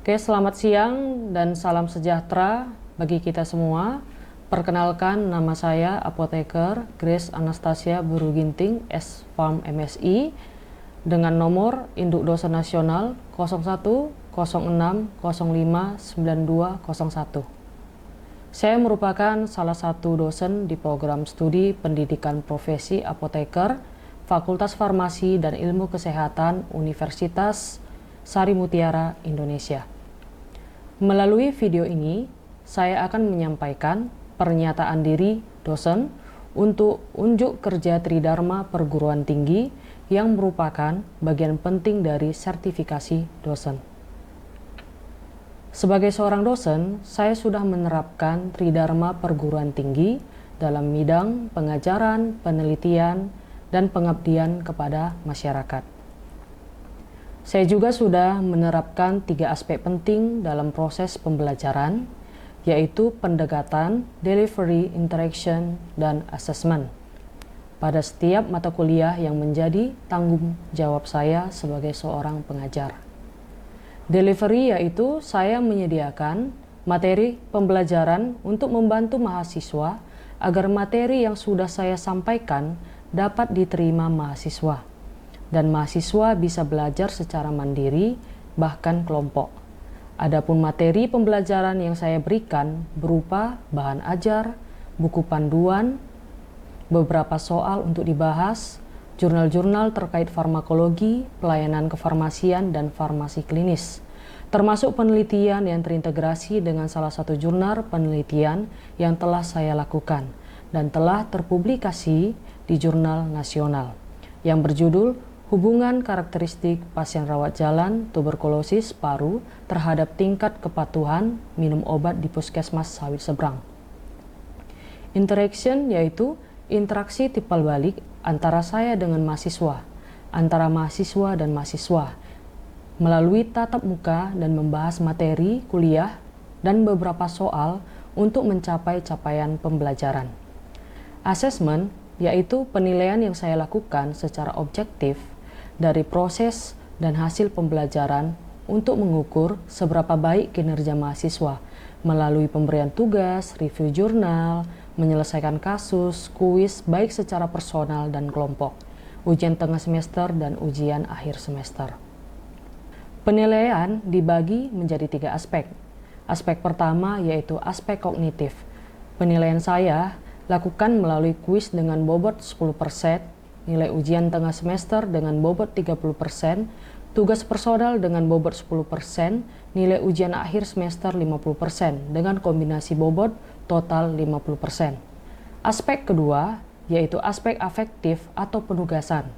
Oke, selamat siang dan salam sejahtera bagi kita semua. Perkenalkan, nama saya Apoteker Grace Anastasia Buruginting, S.Pharm MSI, dengan nomor Induk Dosen Nasional 0106059201. Saya merupakan salah satu dosen di program studi pendidikan profesi apoteker, Fakultas Farmasi dan Ilmu Kesehatan Universitas Sari Mutiara, Indonesia. Melalui video ini, saya akan menyampaikan pernyataan diri dosen untuk unjuk kerja Tridharma Perguruan Tinggi yang merupakan bagian penting dari sertifikasi dosen. Sebagai seorang dosen, saya sudah menerapkan Tridharma Perguruan Tinggi dalam bidang pengajaran, penelitian, dan pengabdian kepada masyarakat. Saya juga sudah menerapkan 3 aspek penting dalam proses pembelajaran, yaitu pendekatan, delivery, interaction, dan assessment pada setiap mata kuliah yang menjadi tanggung jawab saya sebagai seorang pengajar. Delivery yaitu saya menyediakan materi pembelajaran untuk membantu mahasiswa agar materi yang sudah saya sampaikan dapat diterima mahasiswa, dan mahasiswa bisa belajar secara mandiri, bahkan kelompok. Adapun materi pembelajaran yang saya berikan berupa bahan ajar, buku panduan, beberapa soal untuk dibahas, jurnal-jurnal terkait farmakologi, pelayanan kefarmasian, dan farmasi klinis, termasuk penelitian yang terintegrasi dengan salah satu jurnal penelitian yang telah saya lakukan dan telah terpublikasi di jurnal nasional yang berjudul Hubungan Karakteristik Pasien Rawat Jalan Tuberkulosis Paru terhadap Tingkat Kepatuhan Minum Obat di Puskesmas Sawit Seberang. Interaction yaitu interaksi timbal balik antara saya dengan mahasiswa, antara mahasiswa dan mahasiswa, melalui tatap muka dan membahas materi kuliah dan beberapa soal untuk mencapai capaian pembelajaran. Assessment yaitu penilaian yang saya lakukan secara objektif dari proses dan hasil pembelajaran untuk mengukur seberapa baik kinerja mahasiswa melalui pemberian tugas, review jurnal, menyelesaikan kasus, kuis baik secara personal dan kelompok, ujian tengah semester dan ujian akhir semester. Penilaian dibagi menjadi 3 aspek. Aspek pertama yaitu aspek kognitif. Penilaian saya lakukan melalui kuis dengan bobot 10%, nilai ujian tengah semester dengan bobot 30%, tugas personal dengan bobot 10%, nilai ujian akhir semester 50% dengan kombinasi bobot total 50%. Aspek kedua yaitu aspek afektif atau penugasan.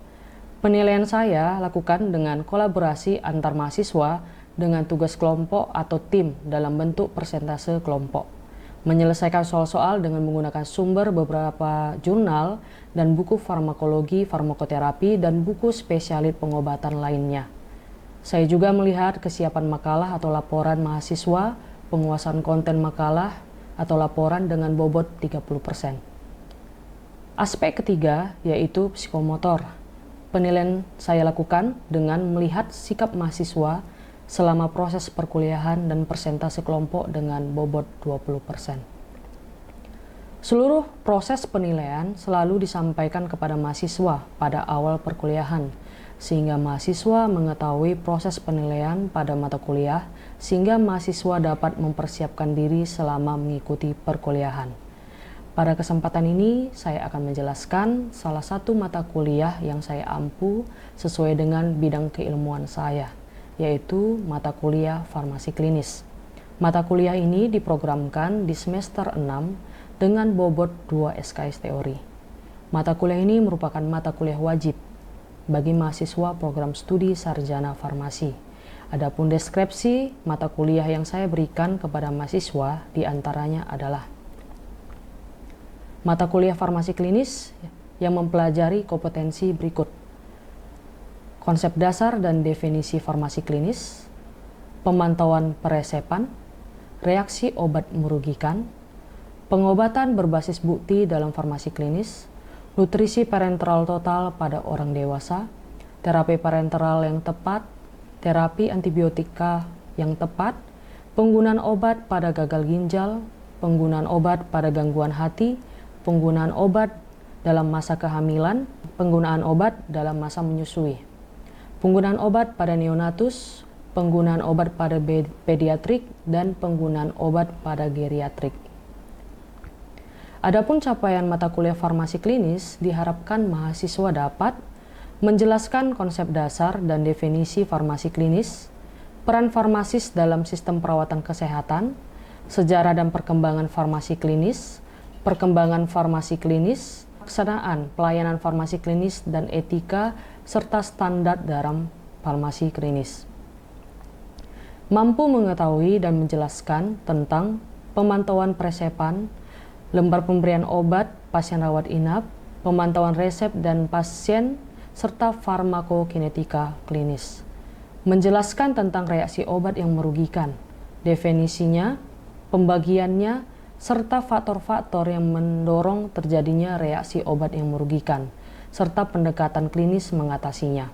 Penilaian saya lakukan dengan kolaborasi antar mahasiswa dengan tugas kelompok atau tim dalam bentuk persentase kelompok. Menyelesaikan soal-soal dengan menggunakan sumber beberapa jurnal dan buku farmakologi, farmakoterapi, dan buku spesialis pengobatan lainnya. Saya juga melihat kesiapan makalah atau laporan mahasiswa, penguasaan konten makalah atau laporan dengan bobot 30%. Aspek ketiga yaitu psikomotor. Penilaian saya lakukan dengan melihat sikap mahasiswa selama proses perkuliahan dan persentase kelompok dengan bobot 20%. Seluruh proses penilaian selalu disampaikan kepada mahasiswa pada awal perkuliahan, sehingga mahasiswa mengetahui proses penilaian pada mata kuliah, sehingga mahasiswa dapat mempersiapkan diri selama mengikuti perkuliahan. Pada kesempatan ini, saya akan menjelaskan salah satu mata kuliah yang saya ampu sesuai dengan bidang keilmuan saya, yaitu mata kuliah farmasi klinis. Mata kuliah ini diprogramkan di semester 6 dengan bobot 2 SKS teori. Mata kuliah ini merupakan mata kuliah wajib bagi mahasiswa program studi sarjana farmasi. Adapun deskripsi mata kuliah yang saya berikan kepada mahasiswa diantaranya adalah mata kuliah farmasi klinis yang mempelajari kompetensi berikut: konsep dasar dan definisi farmasi klinis, pemantauan peresepan, reaksi obat merugikan, pengobatan berbasis bukti dalam farmasi klinis, nutrisi parenteral total pada orang dewasa, terapi parenteral yang tepat, terapi antibiotika yang tepat, penggunaan obat pada gagal ginjal, penggunaan obat pada gangguan hati, penggunaan obat dalam masa kehamilan, penggunaan obat dalam masa menyusui, penggunaan obat pada neonatus, penggunaan obat pada pediatrik, dan penggunaan obat pada geriatrik. Adapun capaian mata kuliah farmasi klinis, diharapkan mahasiswa dapat menjelaskan konsep dasar dan definisi farmasi klinis, peran farmasis dalam sistem perawatan kesehatan, sejarah dan perkembangan farmasi klinis, perkembangan farmasi klinis, pelaksanaan pelayanan farmasi klinis dan etika, serta standar dalam farmasi klinis. Mampu mengetahui dan menjelaskan tentang pemantauan presepan, lembar pemberian obat pasien rawat inap, pemantauan resep dan pasien, serta farmakokinetika klinis. Menjelaskan tentang reaksi obat yang merugikan, definisinya, pembagiannya, serta faktor-faktor yang mendorong terjadinya reaksi obat yang merugikan, serta pendekatan klinis mengatasinya.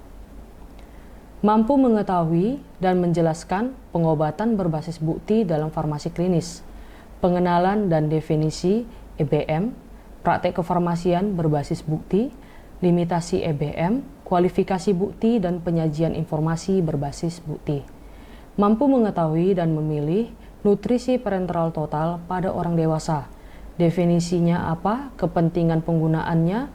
Mampu mengetahui dan menjelaskan pengobatan berbasis bukti dalam farmasi klinis, pengenalan dan definisi EBM, praktek kefarmasian berbasis bukti, limitasi EBM, kualifikasi bukti dan penyajian informasi berbasis bukti. Mampu mengetahui dan memilih nutrisi parenteral total pada orang dewasa. Definisinya apa, kepentingan penggunaannya,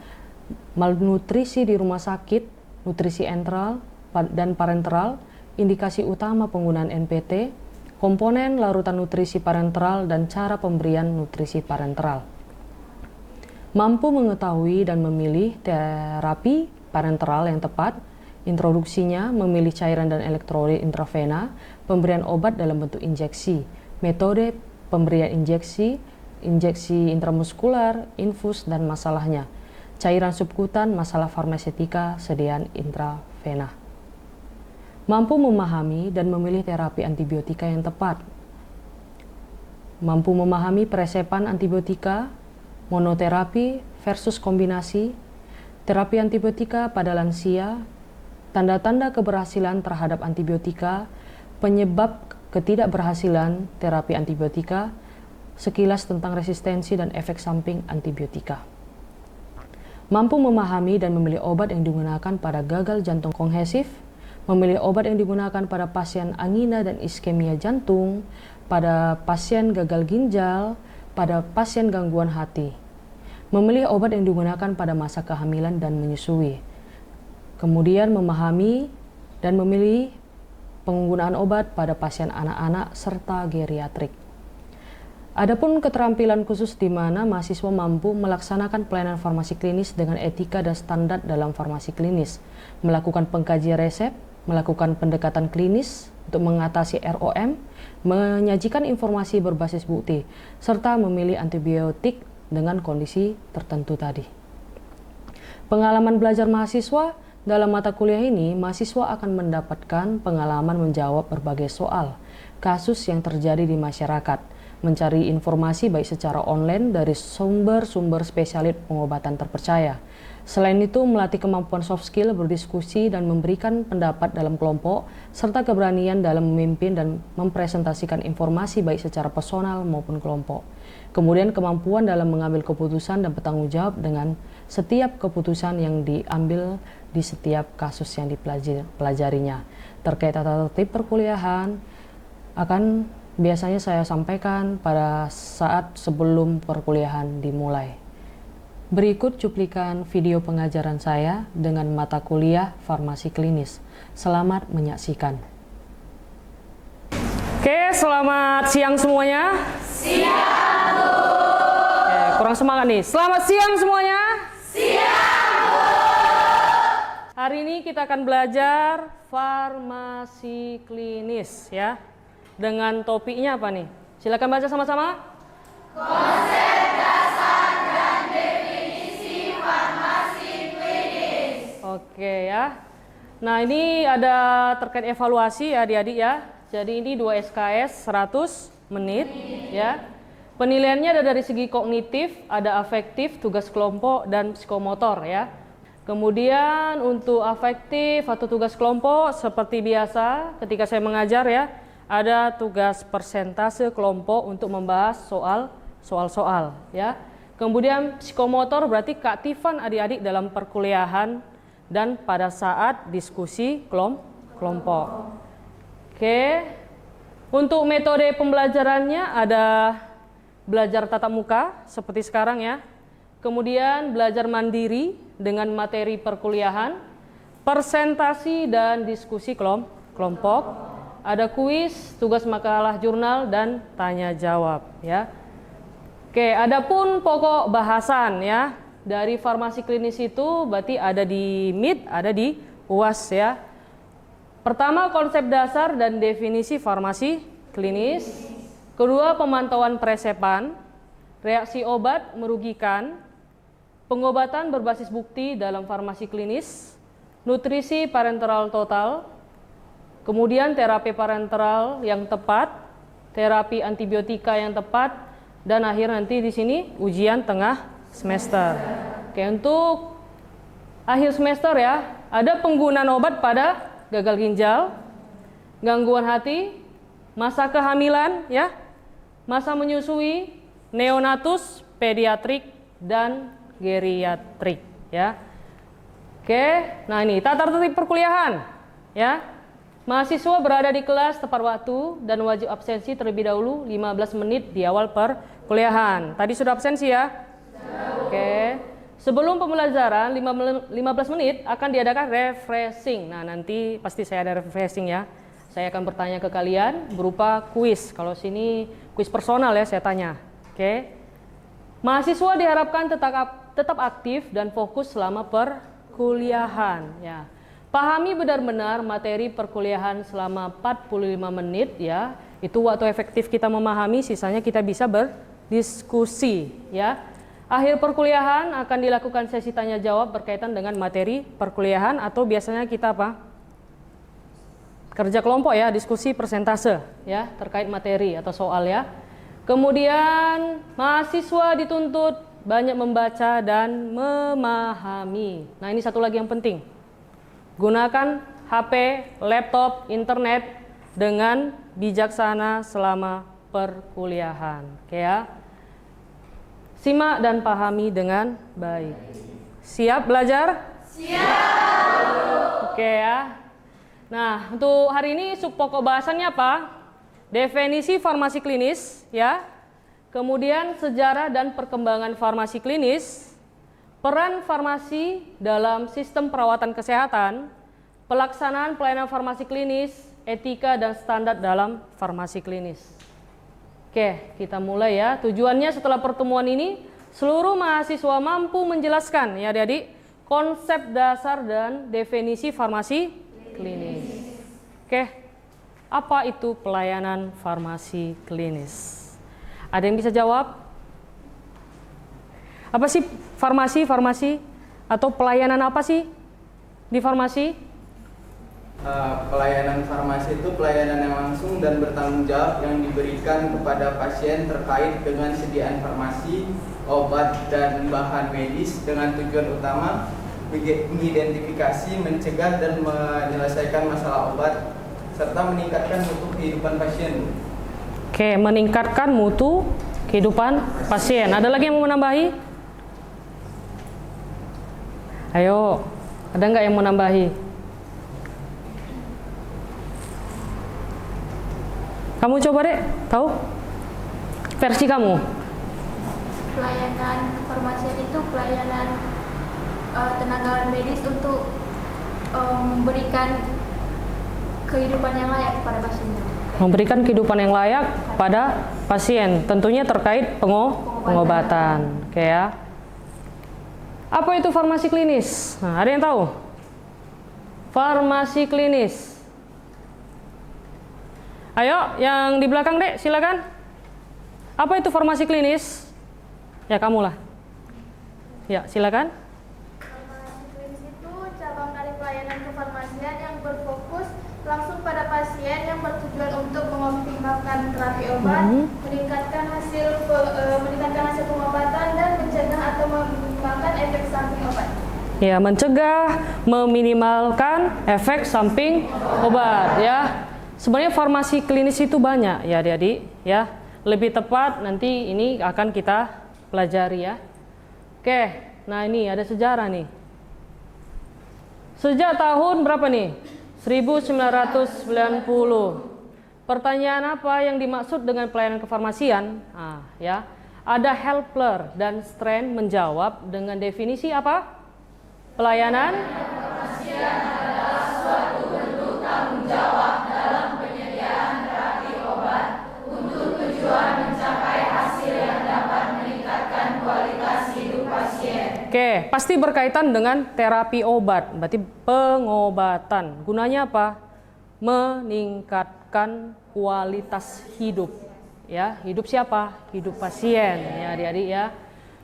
malnutrisi di rumah sakit, nutrisi enteral dan parenteral, indikasi utama penggunaan NPT, komponen larutan nutrisi parenteral dan cara pemberian nutrisi parenteral. Mampu mengetahui dan memilih terapi parenteral yang tepat, introduksinya, memilih cairan dan elektrolit intravena, pemberian obat dalam bentuk injeksi, metode pemberian injeksi, injeksi intramuskular, infus, dan masalahnya, cairan subkutan, masalah farmasetika, sediaan intravena. Mampu memahami dan memilih terapi antibiotika yang tepat. Mampu memahami presepan antibiotika, monoterapi versus kombinasi, terapi antibiotika pada lansia, tanda-tanda keberhasilan terhadap antibiotika, penyebab ketidakberhasilan terapi antibiotika, sekilas tentang resistensi dan efek samping antibiotika. Mampu memahami dan memilih obat yang digunakan pada gagal jantung kongesif, memilih obat yang digunakan pada pasien angina dan iskemia jantung, pada pasien gagal ginjal, pada pasien gangguan hati. Memilih obat yang digunakan pada masa kehamilan dan menyusui. Kemudian memahami dan memilih penggunaan obat pada pasien anak-anak serta geriatrik. Adapun keterampilan khusus di mana mahasiswa mampu melaksanakan pelayanan farmasi klinis dengan etika dan standar dalam farmasi klinis, melakukan pengkajian resep, melakukan pendekatan klinis untuk mengatasi ROM, menyajikan informasi berbasis bukti, serta memilih antibiotik dengan kondisi tertentu tadi. Pengalaman belajar mahasiswa dalam mata kuliah ini, mahasiswa akan mendapatkan pengalaman menjawab berbagai soal, kasus yang terjadi di masyarakat, mencari informasi baik secara online dari sumber-sumber spesialis pengobatan terpercaya. Selain itu, melatih kemampuan soft skill, berdiskusi, dan memberikan pendapat dalam kelompok, serta keberanian dalam memimpin dan mempresentasikan informasi baik secara personal maupun kelompok. Kemudian kemampuan dalam mengambil keputusan dan bertanggung jawab dengan setiap keputusan yang diambil di setiap kasus yang dipelajarinya. Terkait tata tertib perkuliahan, akan biasanya saya sampaikan pada saat sebelum perkuliahan dimulai. Berikut cuplikan video pengajaran saya dengan mata kuliah farmasi klinis. Selamat menyaksikan. Oke, selamat siang semuanya. Siang, Bu. Oke, kurang semangat nih. Selamat siang semuanya. Siang, Bu. Hari ini kita akan belajar farmasi klinis ya. Dengan topiknya apa nih? Silakan baca sama-sama. Konsep dasar dan definisi farmasi klinis. Oke ya. Nah, ini ada terkait evaluasi ya adik-adik ya. Jadi ini 2 SKS 100 menit ya. Penilaiannya ada dari segi kognitif, ada afektif, tugas kelompok, dan psikomotor ya. Kemudian untuk afektif atau tugas kelompok seperti biasa ketika saya mengajar ya, ada tugas persentase kelompok untuk membahas soal-soal ya. Kemudian psikomotor berarti keaktifan adik-adik dalam perkuliahan dan pada saat diskusi kelompok. Oke. Untuk metode pembelajarannya ada belajar tatap muka seperti sekarang ya. Kemudian belajar mandiri dengan materi perkuliahan, presentasi dan diskusi kelompok, ada kuis, tugas makalah jurnal dan tanya jawab ya. Oke, adapun pokok bahasan ya. Dari farmasi klinis itu berarti ada di MIT, ada di UAS ya. Pertama, konsep dasar dan definisi farmasi klinis. Kedua, pemantauan presepan, reaksi obat merugikan, pengobatan berbasis bukti dalam farmasi klinis, nutrisi parenteral total, kemudian terapi parenteral yang tepat, terapi antibiotika yang tepat, dan akhir nanti di sini ujian tengah semester. Oke, untuk akhir semester ya, ada penggunaan obat pada gagal ginjal, gangguan hati, masa kehamilan ya, masa menyusui, neonatus, pediatrik, dan geriatrik ya. Oke, nah ini tata tertib perkuliahan ya. Mahasiswa berada di kelas tepat waktu dan wajib absensi terlebih dahulu 15 menit di awal perkuliahan. Tadi sudah absensi ya? Oke. Sebelum pembelajaran 15 menit akan diadakan refreshing. Nah, nanti pasti saya ada refreshing ya. Saya akan bertanya ke kalian berupa kuis. Kalau sini kuis personal ya saya tanya. Oke. Mahasiswa diharapkan tetap aktif dan fokus selama perkuliahan ya. Pahami benar-benar materi perkuliahan selama 45 menit ya. Itu waktu efektif kita memahami, sisanya kita bisa berdiskusi ya. Akhir perkuliahan akan dilakukan sesi tanya jawab berkaitan dengan materi perkuliahan atau biasanya kita apa? Kerja kelompok ya, diskusi persentase ya terkait materi atau soal ya. Kemudian mahasiswa dituntut banyak membaca dan memahami. Nah, ini satu lagi yang penting. Gunakan HP, laptop, internet dengan bijaksana selama perkuliahan. Oke ya. Simak dan pahami dengan baik. Siap belajar? Siap. Oke ya. Nah, untuk hari ini pokok bahasannya apa? Definisi farmasi klinis ya. Kemudian sejarah dan perkembangan farmasi klinis, peran farmasi dalam sistem perawatan kesehatan, pelaksanaan pelayanan farmasi klinis, etika dan standar dalam farmasi klinis. Oke, kita mulai ya. Tujuannya setelah pertemuan ini, seluruh mahasiswa mampu menjelaskan ya adik-adik konsep dasar dan definisi farmasi klinis. Oke, apa itu pelayanan farmasi klinis? Ada yang bisa jawab? Apa sih farmasi atau pelayanan apa sih di farmasi? Pelayanan farmasi itu pelayanan yang langsung dan bertanggung jawab yang diberikan kepada pasien terkait dengan sediaan farmasi, obat, dan bahan medis dengan tujuan utama mengidentifikasi, mencegah, dan menyelesaikan masalah obat serta meningkatkan mutu kehidupan pasien. Oke, meningkatkan mutu kehidupan pasien. Ada lagi yang mau menambahi? Ayo, ada nggak yang mau menambahi? Kamu coba deh, tahu? Versi kamu. Pelayanan kefarmasian itu pelayanan tenaga medis untuk memberikan kehidupan yang layak kepada pasien. Memberikan kehidupan yang layak pada pasien, tentunya terkait pengobatan. Oke ya. Apa itu farmasi klinis? Nah, ada yang tahu? Farmasi klinis. Ayo, yang di belakang dek, silakan. Apa itu farmasi klinis? Ya, kamulah. Ya, silakan. Farmasi klinis itu cabang dari pelayanan kefarmasian yang berfokus langsung pada pasien yang bertujuan untuk mengoptimalkan terapi obat, meningkatkan hasil pengobatan dan mencegah atau meminimalkan efek samping obat. Ya, mencegah, meminimalkan efek samping obat ya. Sebenarnya farmasi klinis itu banyak ya adik-adik ya. Lebih tepat nanti ini akan kita pelajari ya. Oke, nah ini ada sejarah nih. Sejak tahun berapa nih? 1990. Pertanyaan apa yang dimaksud dengan pelayanan kefarmasian? Ya. Ada helper dan Strand menjawab dengan definisi apa? Pelayanan kefarmasian adalah suatu bentuk tanggung jawab dalam penyediaan terapi obat untuk tujuan mencapai hasil yang dapat meningkatkan kualitas hidup pasien. Oke, pasti berkaitan dengan terapi obat, berarti pengobatan. Gunanya apa? Meningkatkan kualitas hidup. Ya, hidup siapa? Hidup pasien, ya adik-adik ya.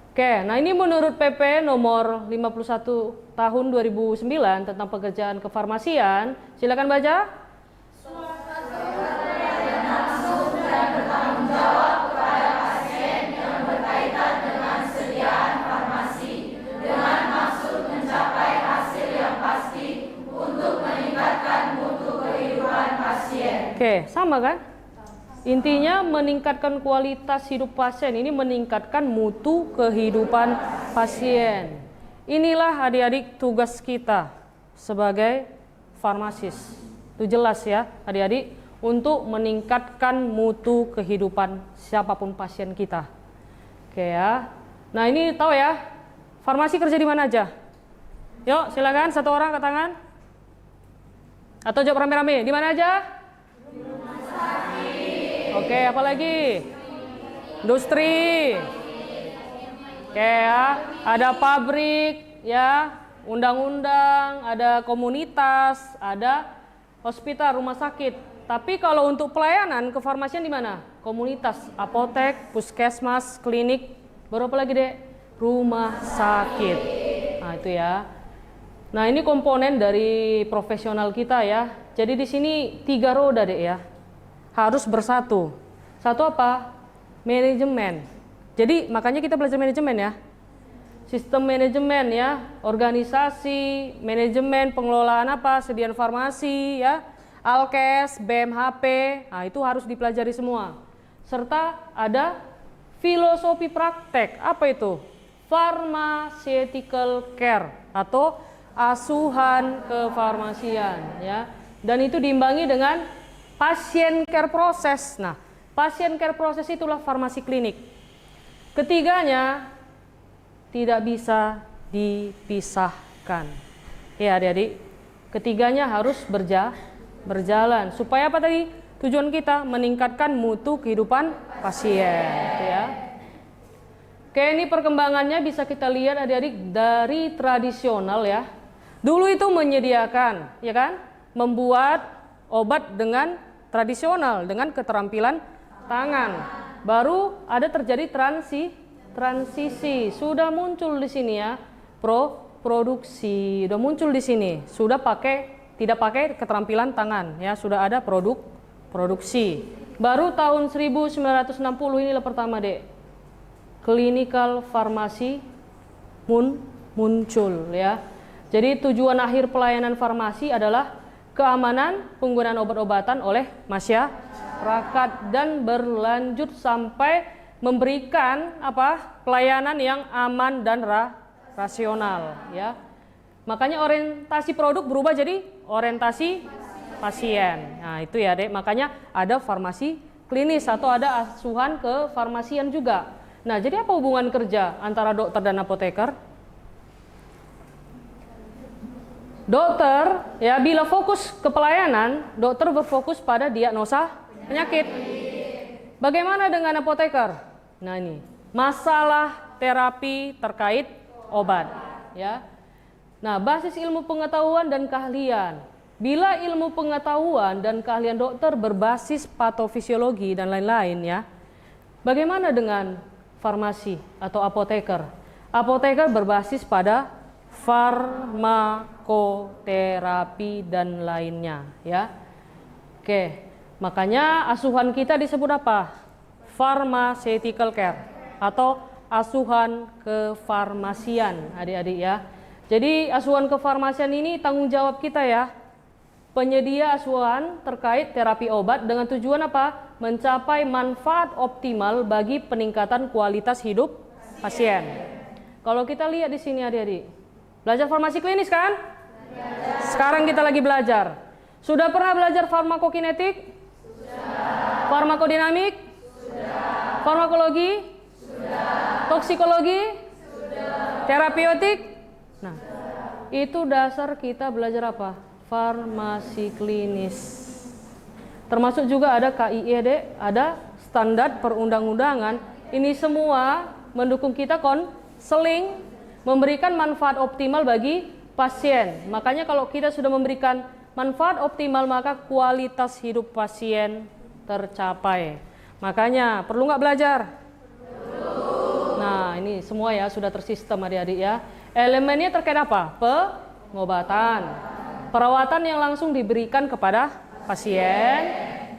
Oke, nah ini menurut PP nomor 51 tahun 2009 tentang pekerjaan kefarmasian. Silakan baca. Oke, sama kan? Intinya meningkatkan kualitas hidup pasien, ini meningkatkan mutu kehidupan pasien. Inilah adik-adik tugas kita sebagai farmasis. Itu jelas ya adik-adik, untuk meningkatkan mutu kehidupan siapapun pasien kita. Oke ya. Nah ini tahu ya, farmasi kerja di mana aja? Yuk silakan satu orang ke tangan. Atau jawab rame-rame, di mana aja? Oke, apa lagi? Industri. Oke ya, ada pabrik ya, undang-undang, ada komunitas, ada hospital, rumah sakit. Tapi kalau untuk pelayanan kefarmasian di mana? Komunitas, apotek, puskesmas, klinik, baru apa lagi, Dek? Rumah sakit. Nah, itu ya. Nah, ini komponen dari profesional kita ya. Jadi di sini 3 roda, Dek ya. Harus bersatu. Satu apa? Manajemen. Jadi makanya kita belajar manajemen ya. Sistem manajemen ya, organisasi, manajemen, pengelolaan apa, sediaan farmasi ya, Alkes, BMHP. Nah, itu harus dipelajari semua. Serta ada filosofi praktek. Apa itu? Pharmaceutical care atau asuhan kefarmasian ya. Dan itu diimbangi dengan pasien care process. Nah, pasien care process itulah farmasi klinik. Ketiganya tidak bisa dipisahkan. Ya adik-adik, ketiganya harus berjalan. Supaya apa tadi? Tujuan kita meningkatkan mutu kehidupan pasien. Ya. Oke, ini perkembangannya bisa kita lihat adik-adik dari tradisional ya. Dulu itu menyediakan, ya kan? Membuat obat dengan tradisional dengan keterampilan tangan. Baru ada terjadi transisi. Sudah muncul di sini ya. Produksi sudah muncul di sini. Sudah tidak pakai keterampilan tangan ya, sudah ada produksi. Baru tahun 1960 inilah pertama, Dek. Clinical farmasi muncul ya. Jadi tujuan akhir pelayanan farmasi adalah keamanan penggunaan obat-obatan oleh masyarakat dan berlanjut sampai memberikan pelayanan yang aman dan rasional ya. Makanya orientasi produk berubah jadi orientasi pasien. Nah, itu ya, Dek. Makanya ada farmasi klinis atau ada asuhan kefarmasian juga. Nah, jadi apa hubungan kerja antara dokter dan apoteker? Dokter ya, bila fokus ke pelayanan, dokter berfokus pada diagnosa penyakit. Bagaimana dengan apoteker? Nah, ini masalah terapi terkait obat ya. Nah, basis ilmu pengetahuan dan keahlian. Bila ilmu pengetahuan dan keahlian dokter berbasis patofisiologi dan lain-lain ya. Bagaimana dengan farmasi atau apoteker? Apoteker berbasis pada farmakoterapi dan lainnya ya. Oke, makanya asuhan kita disebut apa? Pharmaceutical care atau asuhan kefarmasian, adik-adik ya. Jadi asuhan kefarmasian ini tanggung jawab kita ya. penyedia asuhan terkait terapi obat dengan tujuan apa? Mencapai manfaat optimal bagi peningkatan kualitas hidup pasien. Kalau kita lihat di sini adik-adik, belajar farmasi klinis kan? Sekarang kita lagi belajar. Sudah pernah belajar farmakokinetik? Sudah. Farmakodinamik? Sudah. Farmakologi? Sudah. Toksikologi? Sudah. Terapeutik? Nah, itu dasar kita belajar apa? Farmasi klinis. Termasuk juga ada KIED, ada standar perundang-undangan. Ini semua mendukung kita konseling, memberikan manfaat optimal bagi pasien. Makanya kalau kita sudah memberikan manfaat optimal, maka kualitas hidup pasien tercapai. Makanya perlu nggak belajar? Nah, ini semua ya sudah tersistem adik-adik ya. Elemennya terkait apa? Pengobatan, perawatan yang langsung diberikan kepada pasien,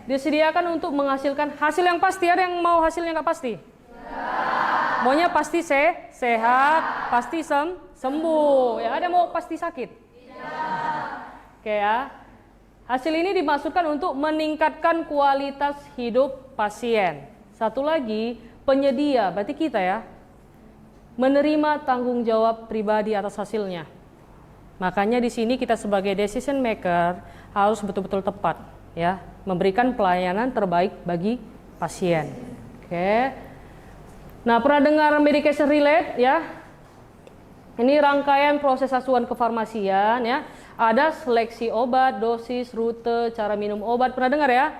disediakan untuk menghasilkan hasil yang pasti. Ada yang mau hasilnya nggak pasti? Maunya pasti sehat, pasti sembuh. Ya, ada mau pasti sakit? Oke ya. Hasil ini dimaksudkan untuk meningkatkan kualitas hidup pasien. Satu lagi, penyedia, berarti kita ya, menerima tanggung jawab pribadi atas hasilnya. Makanya di sini kita sebagai decision maker harus betul-betul tepat ya, memberikan pelayanan terbaik bagi pasien. Oke. Nah, pernah dengar medication relate ya? Ini rangkaian proses asuhan kefarmasian ya. Ada seleksi obat, dosis, rute, cara minum obat. Pernah dengar ya?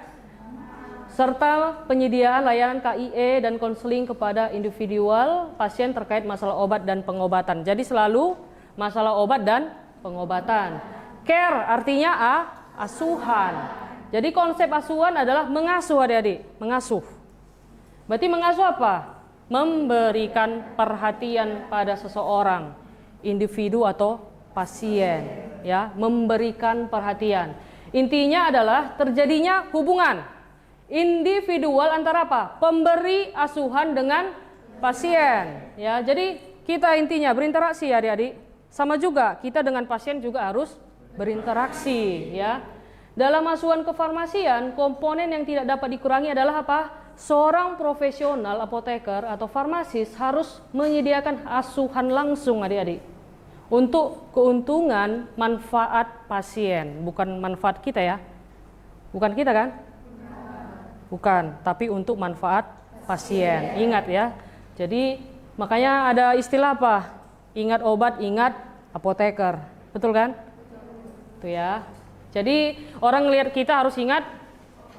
Serta penyediaan layanan KIE dan konseling kepada individual pasien terkait masalah obat dan pengobatan. Jadi selalu masalah obat dan pengobatan. Care artinya asuhan. Jadi konsep asuhan adalah mengasuh adik-adik, mengasuh. Berarti mengasuh apa? Memberikan perhatian pada seseorang, individu atau pasien, ya, memberikan perhatian. Intinya adalah terjadinya hubungan individual antara apa? Pemberi asuhan dengan pasien, ya. Jadi kita intinya berinteraksi adik-adik. Sama juga kita dengan pasien juga harus berinteraksi, ya. Dalam asuhan kefarmasian, komponen yang tidak dapat dikurangi adalah apa? Seorang profesional apoteker atau farmasis harus menyediakan asuhan langsung adik-adik untuk keuntungan manfaat pasien, bukan manfaat kita ya. Bukan kita kan? Bukan, tapi untuk manfaat pasien. Ingat ya. Jadi makanya ada istilah apa? Ingat obat, ingat apoteker. Betul kan? Itu ya. Jadi orang ngelihat kita harus ingat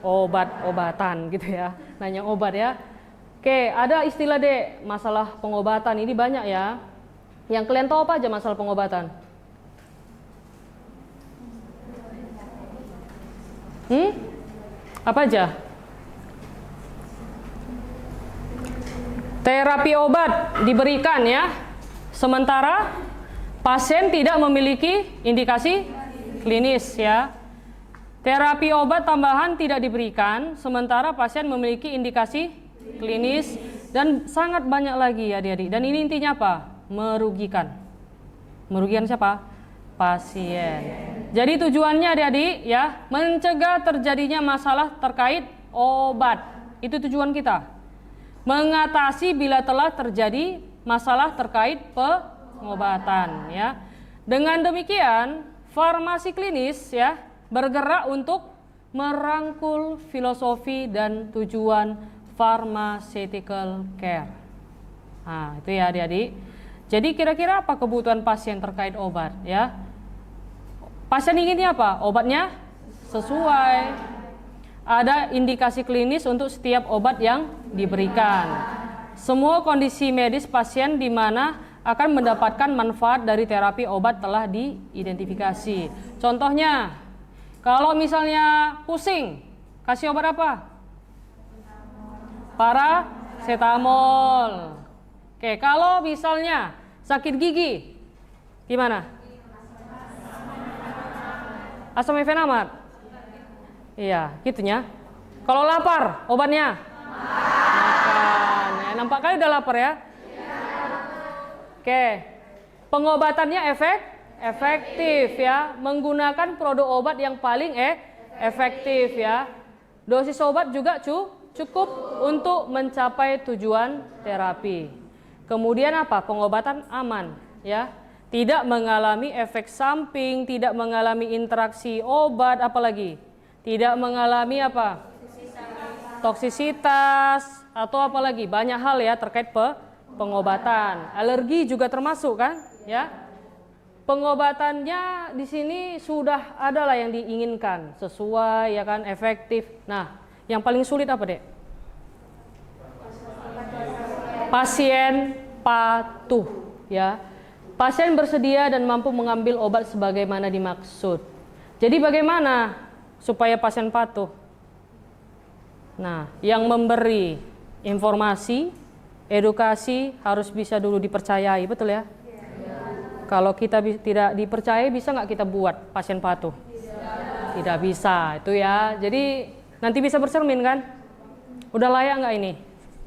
obat-obatan gitu ya. Nanya obat ya. Oke, ada istilah deh masalah pengobatan ini banyak ya. Yang kalian tahu apa aja masalah pengobatan? Apa aja? Terapi obat diberikan ya, sementara pasien tidak memiliki indikasi klinis ya. Terapi obat tambahan tidak diberikan, sementara pasien memiliki indikasi klinis, dan sangat banyak lagi ya adik-adik. Dan ini intinya apa? Merugikan. Merugikan siapa? Pasien. Jadi tujuannya adik-adik ya, mencegah terjadinya masalah terkait obat. Itu tujuan kita. Mengatasi bila telah terjadi masalah terkait pengobatan ya. Dengan demikian, farmasi klinis ya bergerak untuk merangkul filosofi dan tujuan pharmaceutical care. Nah, itu ya adik-adik. Jadi kira-kira apa kebutuhan pasien terkait obat ya? Pasien inginnya apa? Obatnya sesuai. Ada indikasi klinis untuk setiap obat yang diberikan. Semua kondisi medis pasien di mana akan mendapatkan manfaat dari terapi obat telah diidentifikasi. Contohnya, kalau misalnya pusing, kasih obat apa? Paracetamol. Oke, kalau misalnya sakit gigi, gimana? Asam mefenamat. Iya, gitunya. Kalau lapar, obatnya? Makan. Ya, nampak kali udah lapar ya? Oke, pengobatannya efektif ya, menggunakan produk obat yang paling efektif ya. Dosis obat juga cukup untuk mencapai tujuan terapi. Kemudian apa? Pengobatan aman ya. Tidak mengalami efek samping, tidak mengalami interaksi obat, apalagi tidak mengalami apa? Toksisitas atau apalagi banyak hal ya terkait pengobatan. Alergi juga termasuk kan ya. Pengobatannya di sini sudah ada lah yang diinginkan, sesuai ya kan, efektif. Nah, yang paling sulit apa, Dek? Pasien patuh ya. Pasien bersedia dan mampu mengambil obat sebagaimana dimaksud. Jadi bagaimana supaya pasien patuh? Nah, yang memberi informasi, edukasi harus bisa dulu dipercayai, betul ya? Kalau kita tidak dipercaya, bisa nggak kita buat pasien patuh? Tidak bisa, itu ya. Jadi nanti bisa bercermin kan? Udah layak nggak ini?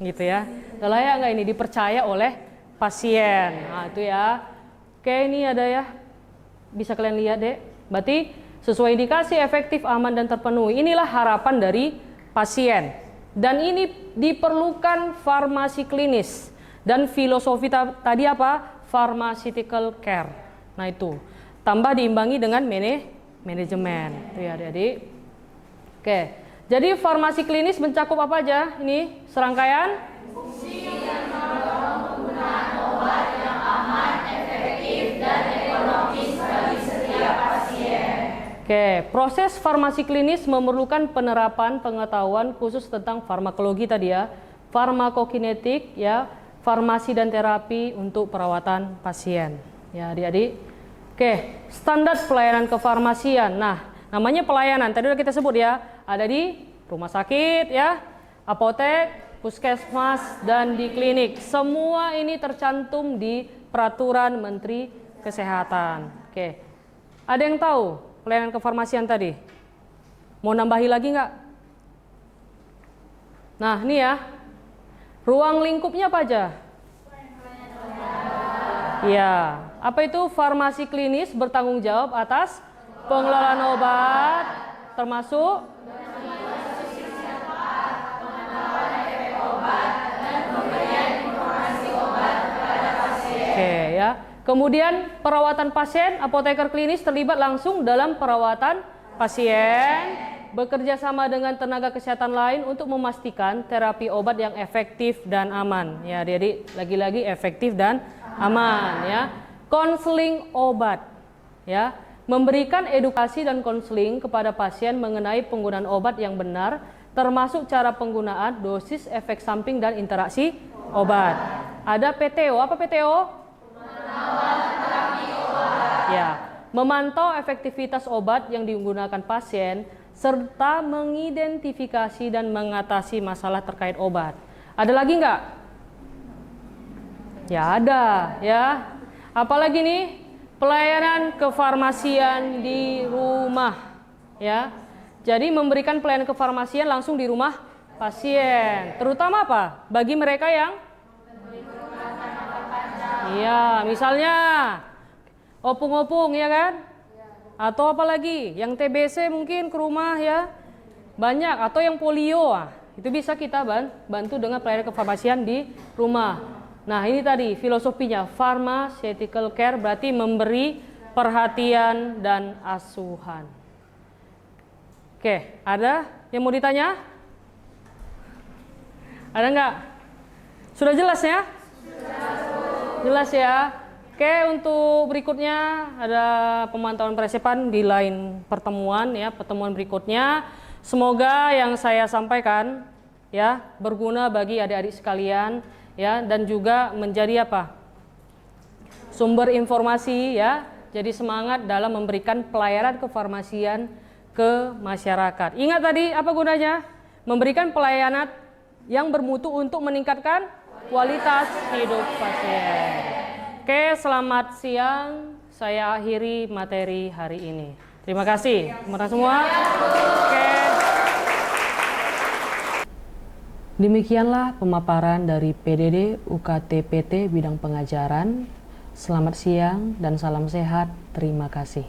Gitu ya. Udah layak nggak ini dipercaya oleh pasien? Nah itu ya. Oke, ini ada ya. Bisa kalian lihat deh. Berarti sesuai indikasi, efektif, aman, dan terpenuhi. Inilah harapan dari pasien. Dan ini diperlukan farmasi klinis. Dan filosofi tadi apa? Pharmaceutical care. Nah itu. Tambah diimbangi dengan manajemen. Itu ya adik-adik. Oke. Jadi farmasi klinis mencakup apa aja? Ini serangkaian fungsi yang mendorong penggunaan obat yang aman, efektif, dan ekonomis bagi setiap pasien. Oke, proses farmasi klinis memerlukan penerapan pengetahuan khusus tentang farmakologi tadi ya, farmakokinetik ya, farmasi dan terapi untuk perawatan pasien. Ya adik-adik. Oke, standar pelayanan kefarmasian. Nah, namanya pelayanan, tadi udah kita sebut ya, ada di rumah sakit ya, apotek, puskesmas, dan di klinik. Semua ini tercantum di peraturan Menteri Kesehatan. Oke, ada yang tahu pelayanan kefarmasian tadi? Mau nambahi lagi nggak? Nah, ini ya, ruang lingkupnya apa aja? Ya, apa itu? Farmasi klinis bertanggung jawab atas pengelolaan obat, termasuk oke ya. Kemudian perawatan pasien, apoteker klinis terlibat langsung dalam perawatan pasien, bekerja sama dengan tenaga kesehatan lain untuk memastikan terapi obat yang efektif dan aman. Ya, jadi lagi-lagi efektif dan aman ya. Konseling obat ya. Memberikan edukasi dan konseling kepada pasien mengenai penggunaan obat yang benar, termasuk cara penggunaan, dosis, efek samping, dan interaksi obat. Ada PTO. Apa PTO? Ya, memantau efektivitas obat yang digunakan pasien, serta mengidentifikasi dan mengatasi masalah terkait obat. Ada lagi nggak? Ya ada ya. Apalagi nih? Pelayanan kefarmasian di rumah ya. Jadi memberikan pelayanan kefarmasian langsung di rumah pasien. Terutama apa? Bagi mereka yang iya, misalnya opung-opung ya kan? Atau apalagi yang TBC mungkin ke rumah ya. Banyak, atau yang polio. Itu bisa kita bantu dengan pelayanan kefarmasian di rumah. Nah ini tadi filosofinya, pharmaceutical care berarti memberi perhatian dan asuhan. Oke, ada yang mau ditanya? Ada nggak? Sudah jelas ya? Jelas ya? Oke, untuk berikutnya ada pemantauan persiapan di lain pertemuan ya, pertemuan berikutnya. Semoga yang saya sampaikan ya berguna bagi adik-adik sekalian. Ya, dan juga menjadi apa? Sumber informasi ya. Jadi semangat dalam memberikan pelayanan kefarmasian ke masyarakat. Ingat tadi apa gunanya? Memberikan pelayanan yang bermutu untuk meningkatkan kualitas hidup pasien. Oke, selamat siang. Saya akhiri materi hari ini. Terima kasih. Terima kasih semua. Oke. Demikianlah pemaparan dari PDD UKT PT bidang pengajaran. Selamat siang dan salam sehat. Terima kasih.